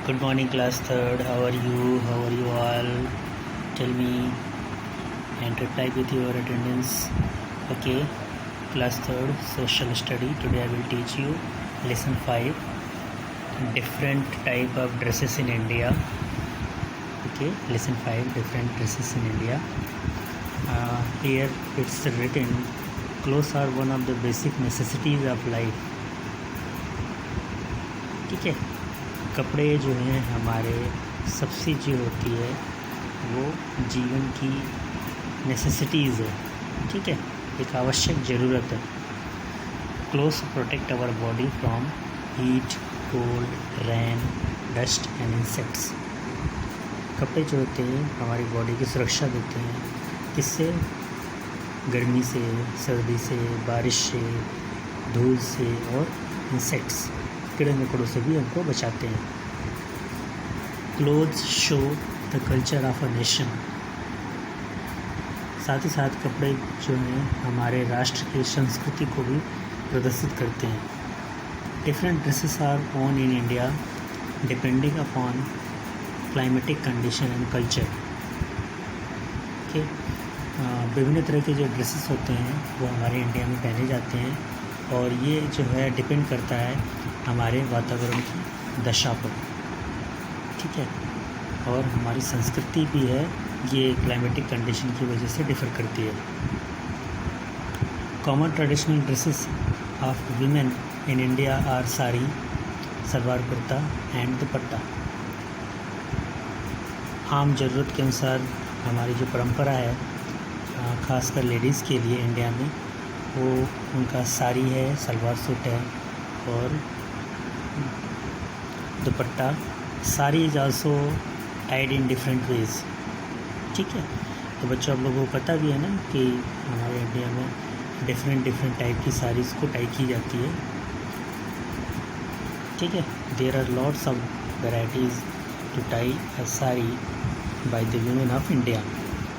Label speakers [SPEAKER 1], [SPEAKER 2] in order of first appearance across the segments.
[SPEAKER 1] Good morning, class third. How are you? How are you all? Tell me and reply with your attendance. Okay, class third, social study. Today I will teach you lesson 5. Different type of dresses in India. Okay, lesson 5. Different dresses in India. Here it's written, clothes are one of the basic necessities of life. ठीक है, कपड़े जो हैं हमारे सबसे जो होती है वो जीवन की नेसेसिटीज़ है. ठीक है, एक आवश्यक ज़रूरत है. Clothes protect our body from heat, cold, rain, dust and insects. कपड़े जो होते हैं हमारी बॉडी की सुरक्षा देते हैं. किससे? गर्मी से, सर्दी से, बारिश से, धूल से और इंसेक्ट्स, कीड़े मकोड़ों से भी हमको बचाते हैं. Clothes show the culture of a nation. साथ ही साथ कपड़े जो हैं हमारे राष्ट्र की संस्कृति को भी प्रदर्शित करते हैं. Different dresses our own in India depending upon climatic condition and culture. Okay, विभिन्न तरह के जो ड्रेसेस होते हैं वो हमारे इंडिया में पहने जाते हैं और ये जो है डिपेंड करता है हमारे वातावरण की दशा पर. ठीक है, और हमारी संस्कृति भी है ये क्लाइमेटिक कंडीशन की वजह से डिफ़र करती है. Common traditional dresses of women in India are sari, salwar kurta and dupatta. आम ज़रूरत के अनुसार हमारी जो परंपरा है ख़ासकर लेडीज़ के लिए इंडिया में वो उनका साड़ी है, सलवार सूट है और dupatta. Sari is also tied in different ways. ठीक है, तो बच्चों आप लोगों को पता भी है ना कि हमारे इंडिया में डिफरेंट टाइप की साड़ीज़ को टाई की जाती है. ठीक है, there are lots of varieties to tie a sari by the women of India.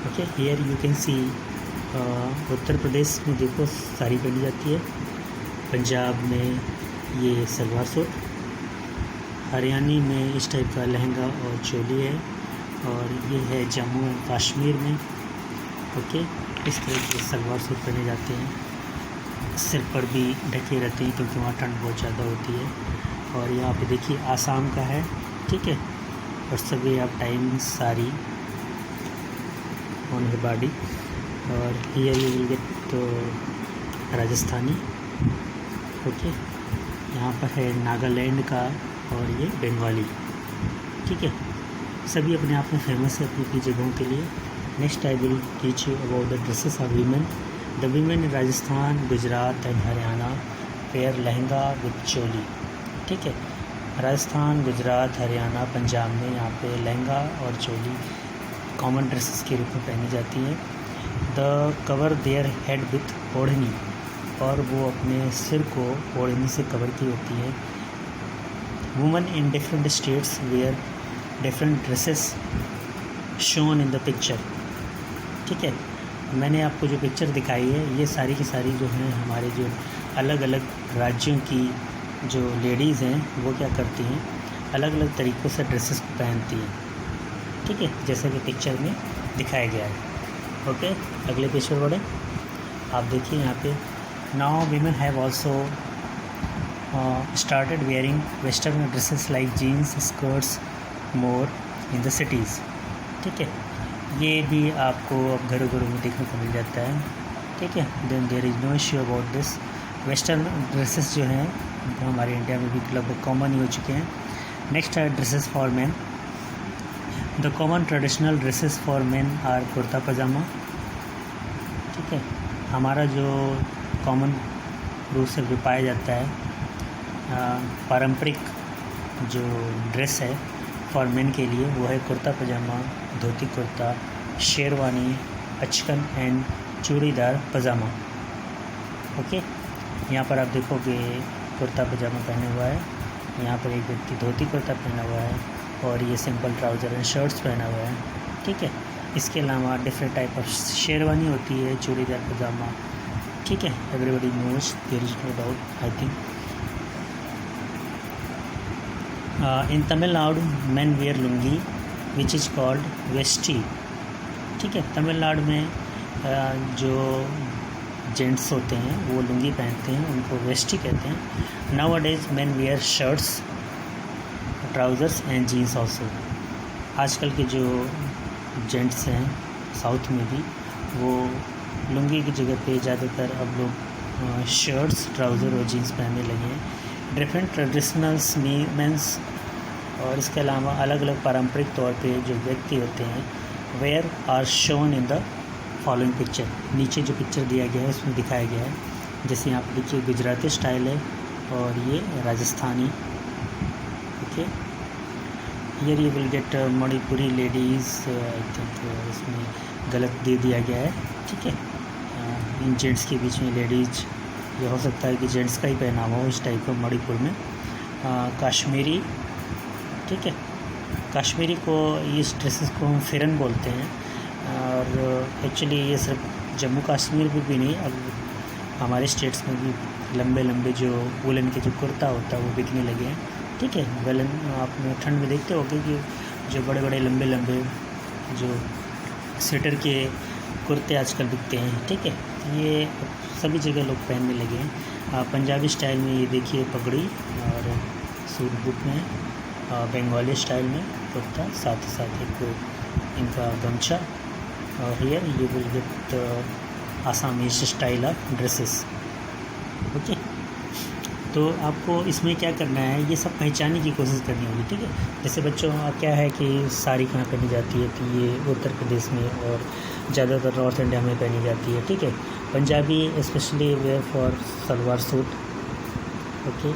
[SPEAKER 1] Okay, here you can see Uttar Pradesh में देखो साड़ी पहनी जाती है, पंजाब में ये सलवार सूट, हरियाणी में इस टाइप का लहंगा और चोली है और ये है जम्मू एंड कश्मीर में. ओके, इस तरह के सलवार सूट पहने जाते हैं. सिर पर भी ढके रहते हैं क्योंकि वहाँ ठंड बहुत ज़्यादा होती है. और यहाँ पे देखिए आसाम का है. ठीक है, और सभी आप time sari on the body. और हियर यू विल गेट तो राजस्थानी. ओके, यहाँ पर है नागालैंड का और ये बंगाली. ठीक है, सभी अपने आप में फेमस है अपनी जगहों के लिए. Next I will teach you about the dresses of women. The women in Rajasthan, Gujarat and Haryana wear lehenga with choli. ठीक है, राजस्थान, गुजरात, हरियाणा, पंजाब में यहाँ पे लहंगा और चोली कॉमन ड्रेसेस के रूप में पहनी जाती है. The cover their head with ओढ़नी, और वो अपने सिर को ओढ़नी से कवर की होती है. Women in different states wear different dresses shown in the picture. ठीक है, मैंने आपको जो पिक्चर दिखाई है ये सारी की सारी जो हैं हमारे जो अलग अलग राज्यों की जो लेडीज़ हैं वो क्या करती हैं, अलग अलग तरीक़ों से ड्रेसेस को पहनती हैं. ठीक है, जैसा कि पिक्चर में दिखाया गया है. ओके, अगले पेज पर बढ़े. आप देखिए यहाँ पे now women have also started wearing western dresses like jeans, skirts more in the cities. ठीक है, ये भी आपको अब घरों घरों में देखने को मिल जाता है. ठीक है, then there is no issue about this. Western dresses जो हैं हमारे इंडिया में भी लगभग कॉमन ही हो चुके हैं. नेक्स्ट है dresses for man. The common traditional dresses for man are kurta pyjama. ठीक है, हमारा जो कॉमन रूप से भी पाया जाता है पारंपरिक जो ड्रेस है फॉर मैन के लिए वो है kurta pyjama, dhoti kurta, sherwani, achkan and churidar pyjama. Okay, यहाँ पर आप देखोगे कुर्ता पजामा पहने हुआ है, यहाँ पर एक व्यक्ति धोती कुर्ता पहना हुआ है और ये सिंपल ट्राउज़र एंड शर्ट्स पहना हुआ है. ठीक है, इसके अलावा डिफरेंट टाइप ऑफ शेरवानी होती है, चूड़ीदार पजामा. ठीक है, everybody knows, there is no doubt I think. In Tamil Nadu men wear lungi which is called veshti. ठीक है, तमिलनाडु में जो जेंट्स होते हैं वो लुंगी पहनते हैं, उनको वेस्टी कहते हैं। Nowadays men wear shirts, trousers and jeans also. आजकल के जो जेंट्स हैं साउथ में भी वो लुंगी की जगह पे ज़्यादातर अब लोग शर्ट्स, ट्राउज़र और जीन्स पहनने लगे हैं। डिफरेंट ट्रेडिशनल्स मीन्स और इसके अलावा अलग अलग पारंपरिक तौर पे जो व्यक्ति होते हैं wear are shown in the following picture. नीचे जो पिक्चर दिया गया है उसमें दिखाया गया है, जैसे यहाँ पर देखिए गुजराती स्टाइल है और ये Rajasthani. Okay, here you will gate Manipuri ladies. I think इसमें गलत दे दिया गया है। ठीक है, इन जेंट्स के बीच में लेडीज, ये हो सकता है कि जेंट्स का ही पहनावा हो इस टाइप का मणिपुर में। कश्मीरी, ठीक है, कश्मीरी को इस ड्रेसेस को हम फिरन बोलते हैं और एक्चुअली ये सिर्फ जम्मू कश्मीर में भी नहीं, अब हमारे स्टेट्स में भी लंबे लंबे जो वुलन के जो कुर्ता होता है वो बिकने लगे हैं। ठीक है, वुलन आप ठंड में देखते होंगे कि जो बड़े बड़े लंबे लंबे जो स्वेटर के कुर्ते आजकल बिकते हैं। ठीक है, ये सभी जगह लोग पहनने लगे हैं। पंजाबी स्टाइल में ये देखिए पगड़ी और सूट बूट में, बंगाली स्टाइल में कुर्ता, साथ ही साथ एक इनका गमछा। और here you will gate Assamese style of dresses. Okay, तो आपको इसमें क्या करना है, ये सब पहचानने की कोशिश करनी होगी। ठीक है, जैसे बच्चों क्या है कि साड़ी कहाँ पहनी जाती है, तो ये उत्तर प्रदेश में और ज़्यादातर नॉर्थ इंडिया में पहनी जाती है। ठीक है, Punjabi specially wear for salwar suit. Okay,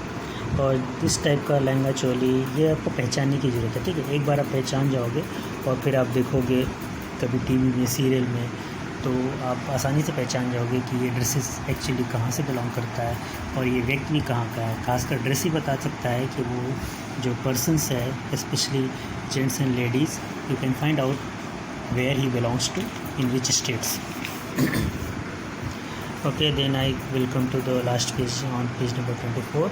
[SPEAKER 1] और इस टाइप का लहंगा चोली, ये आपको पहचानने की ज़रूरत है। ठीक है, एक बार आप पहचान जाओगे और फिर आप देखोगे कभी टीवी में, सीरियल में, तो आप आसानी से पहचान जाओगे कि ये ड्रेसेस एक्चुअली कहाँ से बिलोंग करता है और ये व्यक्ति कहाँ का है। खासकर ड्रेस ही बता सकता है कि वो जो पर्सन्स है, specially gents and ladies, you can find out where he belongs to, in which states. Okay, then I will come to the last page, on page number 24।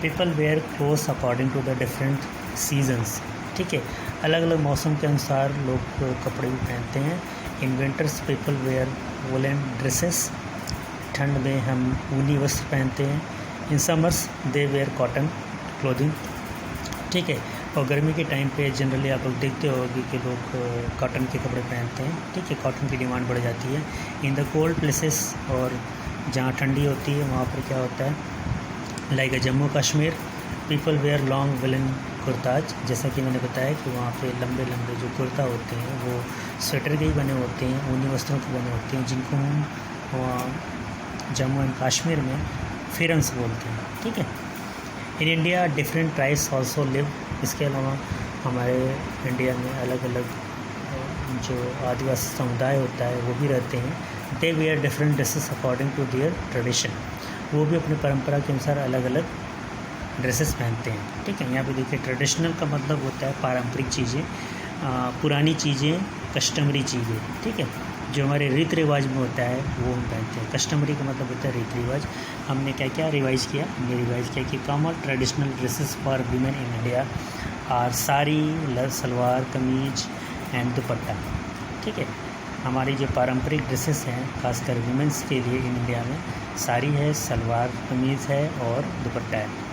[SPEAKER 1] People wear clothes according to the different seasons. ठीक है, अलग अलग मौसम के अनुसार लोग कपड़े भी पहनते हैं। In winters people wear woollen dresses, ठंड में हम ऊनी वस्त्र पहनते हैं। In summers they wear cotton clothing. ठीक है, और गर्मी के टाइम पे जनरली आप लोग देखते होंगे कि लोग कॉटन के कपड़े पहनते हैं। ठीक है, कॉटन की डिमांड बढ़ जाती है। इन द कोल्ड प्लेसेस, और जहाँ ठंडी होती है वहाँ पर क्या होता है, like Jammu Kashmir, people wear long woollen kurtas. जैसा कि मैंने बताया कि वहाँ पे लंबे लंबे जो कुर्ता होते हैं वो स्वेटर के ही बने होते हैं, ऊनी वस्त्रों के बने होते हैं, जिनको हम जम्मू एंड कश्मीर में फिरन्स बोलते हैं। ठीक है, in India different tribes also live. इसके अलावा हमारे इंडिया में अलग अलग जो आदिवासी समुदाय होता है वो भी रहते हैं। They wear different dresses according to their tradition. वो भी अपनी परंपरा के अनुसार अलग अलग ड्रेसेस पहनते हैं। ठीक है, यहाँ पे देखिए ट्रेडिशनल का मतलब होता है पारंपरिक चीज़ें, पुरानी चीज़ें, कस्टमरी चीज़ें। ठीक है, जो हमारे रीति रिवाज में होता है वो हम पहनते हैं। कस्टमरी का मतलब होता है रीति रिवाज। हमने क्या क्या रिवाइज किया, हमने रिवाइज किया कि common traditional dresses for women in India are sari, salwar kameez and दुपट्टा। ठीक है, हमारी जो पारंपरिक ड्रेसेस हैं खासकर वुमेंस के लिए इन इंडिया में साड़ी है, सलवार कमीज़ है और दुपट्टा है।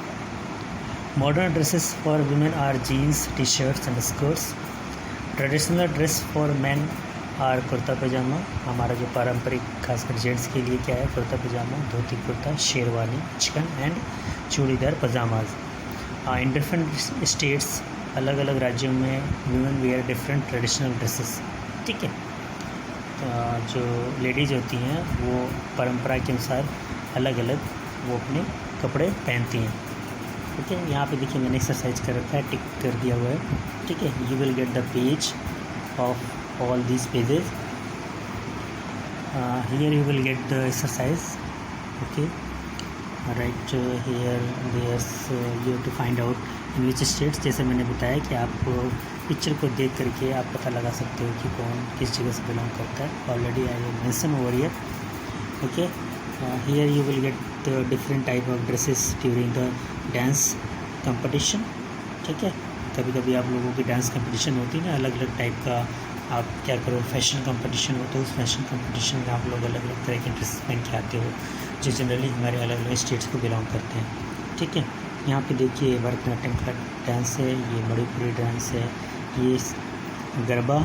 [SPEAKER 1] Modern dresses for women are jeans, T shirts and skirts. Traditional dress for man are kurta pyjama. हमारा जो पारंपरिक खासकर जेंट्स के लिए क्या है, kurta pyjama, dhoti kurta, sherwani, chikan and churidar pyjamas. In different states, अलग अलग राज्यों में women wear different traditional dresses. ठीक है, जो लेडीज़ होती हैं वो परंपरा के अनुसार अलग अलग वो अपने कपड़े पहनती हैं। ठीक है, यहाँ पे देखिए मैंने एक्सरसाइज कर रखा है, टिक कर दिया हुआ है। ठीक है, you will get the page of all these pages. Here you will get the exercise. Okay, right, here there's you to find out in which states. जैसे मैंने बताया कि आप पिक्चर को देख करके आप पता लगा सकते हो कि कौन किस जगह से बिलोंग करता है। Already I have mention over here. Okay, here you will get the different type of dresses during the dance competition. ठीक है। कभी कभी आप लोगों की डांस कंपटीशन होती है ना, अलग अलग टाइप का, आप क्या करो, फैशन कंपटीशन हो तो उस फैशन कंपटीशन में आप लोग अलग अलग तरह के ड्रेस पहन के आते हो, जो जनरली हमारे अलग अलग स्टेट्स को बिलोंग करते हैं। ठीक है। यहाँ पे देखिए भरतनाट्यम का डांस है, ये मणिपुरी डांस है, ये Garba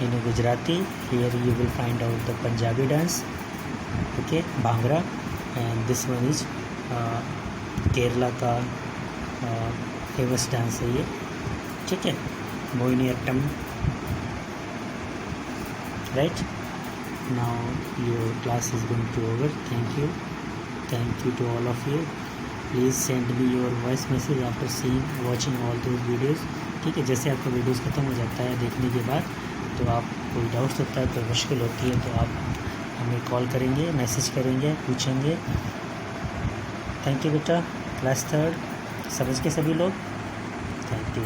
[SPEAKER 1] in Gujarati, here you will find out the Punjabi dance, okay, Bhangra, and this one is Kerala का फेमस डांस है ये। ठीक है, Mohiniyattam, right. Now your class is going to over. Thank you to all of you. Please send me your voice message after seeing watching all those videos. ठीक है, जैसे आपका videos ख़त्म हो जाता है देखने के बाद, तो आप कोई डाउट्स होता है, कोई मुश्किल होती है, तो आप हमें कॉल करेंगे, मैसेज करेंगे, पूछेंगे। थैंक यू बेटा। क्लास 3 समझ के सभी लोग, थैंक यू।